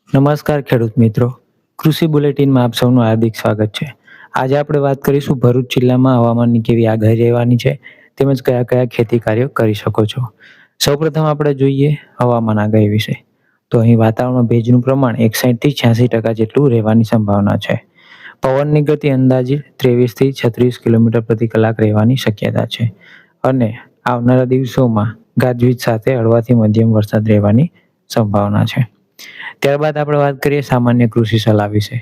નમસ્કાર ખેડૂત મિત્રો, કૃષિ બુલેટિનમાં આપ સૌનું હાર્દિક સ્વાગત છે. આજે આપણે વાત કરીશું ભરૂચ જિલ્લામાં હવામાનની કેવી આગાહી રહેવાની છે તેમજ કયા કયા ખેતી કાર્યો કરી શકો છો. સૌપ્રથમ આપણે જોઈએ હવામાન આગાહી વિશે. તો અહીં વાતાવરણમાં ભેજનું પ્રમાણ 61 થી 86% જેટલું રહેવાની સંભાવના છે. પવનની ગતિ અંદાજિત 23 થી 36 કિલોમીટર પ્રતિ કલાક રહેવાની શક્યતા છે અને આવનારા દિવસોમાં ગાજવીજ સાથે હળવાથી મધ્યમ વરસાદ રહેવાની સંભાવના છે. ત્યારબાદ આપણે વાત કરીએ સામાન્ય કૃષિ સલાહ વિશે.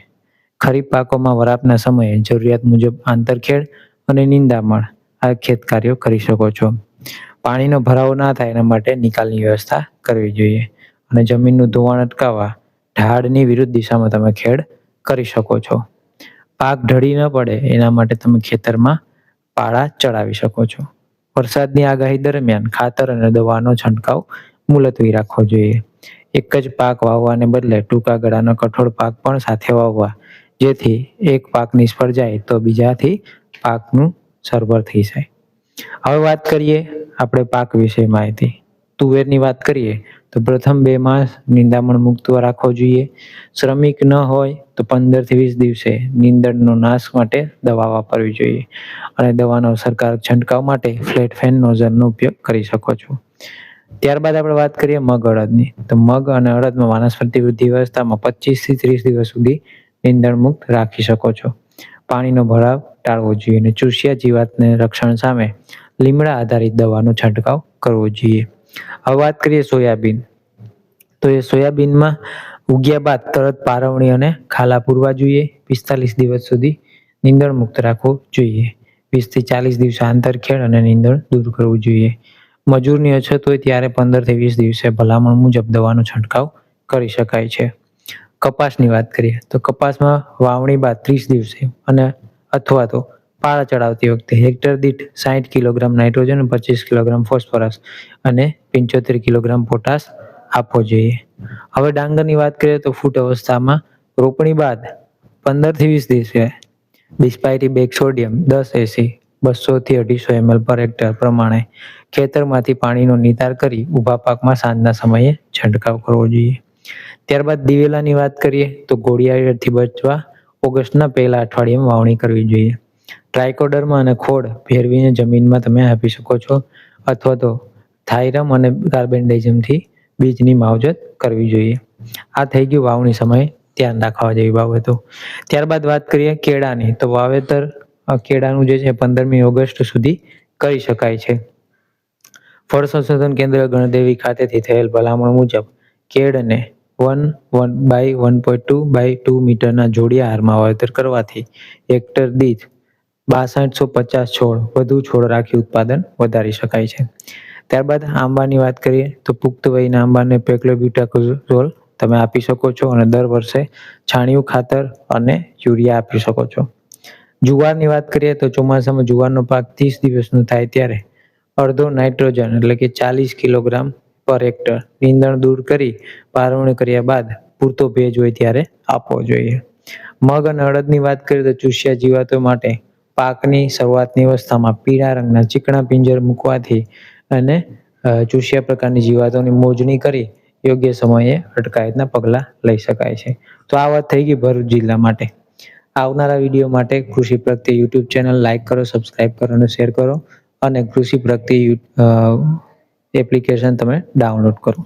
ખરીફ પાકોમાં વરાપના સમયે જરૂરિયાત મુજબ આંતરખેડ અને નિંદામણ આ ખેત કાર્યો કરી શકો છો. પાણીનો ભરાવો ના થાય એના માટે નિકાલની વ્યવસ્થા કરવી જોઈએ અને જમીનનું ધોવાણ અટકાવવા ઢાળની વિરુદ્ધ દિશામાં તમે ખેડ કરી શકો છો. પાક ઢળી ન પડે એના માટે તમે ખેતરમાં પાળા ચડાવી શકો છો. વરસાદની આગાહી દરમિયાન ખાતર અને દવાનો છંટકાવ મુલતવી રાખવો જોઈએ. એક જ પાક વાવવાને બદલે ટૂંકા ગાળાનો કઠોળ પાક પણ સાથે વાવવા, જેથી એક પાક નિષ્ફળ જાય તો બીજાથી પાકનું સરભર થઈ જાય. હવે વાત કરીએ આપણે પાક વિશે માહિતી. તુવેરની વાત કરીએ તો પ્રથમ 2 માસ નિંદામણ મુક્ત રાખવો જોઈએ. શ્રમિક ન હોય તો 15 થી 20 દિવસે નીંદણનો નાશ માટે દવા વાપરવી જોઈએ અને દવાનો અસરકારક છંટકાવ માટે ફ્લેટ ફેન નોઝલનો ઉપયોગ કરી શકો છો. ત્યારબાદ આપણે વાત કરીએ મગ અડદની. તો મગ અને અડદમાં વાનસ્પતિક વૃદ્ધિ અવસ્થામાં 25 થી 30 દિવસ સુધી નીંદણ મુક્ત રાખી શકો છો. પાણીનો ભરાવ ટાળવો જોઈએ અને ચૂસિયા જીવાતને રક્ષણ સામે લીમડા આધારિત દવાનો છંટકાવ કરવો જોઈએ. હવે વાત કરીએ સોયાબીન. તો એ સોયાબીનમાં ઉગ્યા બાદ તરત પારવણી અને ખાલા પૂરવા જોઈએ. 45 દિવસ સુધી નીંદણ મુક્ત રાખવું જોઈએ. 20 થી 40 દિવસે આંતરખેડ અને નીંદણ દૂર કરવું જોઈએ. મજૂરની અછત હોય ત્યારે 15 થી 20 દિવસે ભલામણ મુજબ દવાનો છંટકાવ કરી શકાય છે. કપાસની વાત કરીએ તો કપાસમાં વાવણી બાદ 30 દિવસે અને અથવા તો પાળા ચડાવતી વખતે હેક્ટર દીઠ 60 કિલોગ્રામ નાઇટ્રોજન, 25 કિલોગ્રામ ફોસ્ફરસ અને 75 કિલોગ્રામ પોટાશ આપવો જોઈએ. હવે ડાંગરની વાત કરીએ તો ફૂટ અવસ્થામાં રોપણી બાદ 15 થી 20 દિવસે બિસ્પાયરી સોડિયમ 10 એસી 200 થી 250 ml પર હેક્ટર પ્રમાણે ખેતરમાંથી પાણીનો નિતાર કરી ઊભા પાકમાં સાંજના સમયે છંટકાવ કરવો જોઈએ. ત્યારબાદ દિવેલાની વાત કરીએ તો ઘોડિયાળથી બચવા ઓગસ્ટના પહેલા અઠવાડિયામાં વાવણી કરવી જોઈએ. ટ્રાયકોડર્મા અને ખોળ ભેરવીને જમીનમાં તમે આપી શકો છો અથવા તો થાયરમ અને કાર્બેન્ડાઇઝમથી બીજની માવજત કરવી જોઈએ. આ થઈ ગયું વાવણી સમયે ધ્યાન રાખવા જેવી બાબતો. ત્યારબાદ વાત કરીએ કેળાની. તો વાવેતર કેળાનું જે છે 15મી ઓગસ્ટ સુધી કરી શકાય છે. ફળ સંશોધન કેન્દ્ર ગણદેવી ખાતેથી થયેલ ભલામણ મુજબ કેળને 1/1.2 મીટરના જોડિયા હારમાં વાવેતર કરવાથી હેક્ટર દીઠ 6250 છોડ વધુ છોડ રાખી ઉત્પાદન વધારી શકાય છે. ત્યારબાદ આંબાની વાત કરીએ તો પુખ્ત વયના આંબાને પેક્લોબ્યુટાકોઝોલ તમે આપી શકો છો અને દર વર્ષે છાણિયું ખાતર અને યુરિયા આપી શકો છો. જુવારની વાત કરીએ તો ચોમાસામાં જુવારનો પાક 30 દિવસનો થાય ત્યારે અડધો નાઇટ્રોજન એટલે કે 40 કિલોગ્રામ પર હેક્ટર નીંદણ દૂર કરી પારવણી કર્યા બાદ પૂરતો ભેજ હોય ત્યારે આપવો જોઈએ. મગ અને અડદની વાત કરીએ તો ચૂસિયા જીવાતો માટે પાકની શરૂઆતની અવસ્થામાં પીળા રંગના ચીકણા પિંજર મૂકવાથી અને ચૂસિયા પ્રકારની જીવાતોની મોજણી કરી યોગ્ય સમયે અટકાયતના પગલાં લઈ શકાય છે. તો આ વાત થઈ ગઈ ભરૂચ જિલ્લા માટે. આવનારા વિડીયો માટે કૃષિ પ્રગતિ યુટ્યુબ ચેનલ લાઈક કરો, સબસ્ક્રાઇબ કરો અને શેર કરો અને કૃષિ પ્રગતિ એપ્લિકેશન તમે ડાઉનલોડ કરો.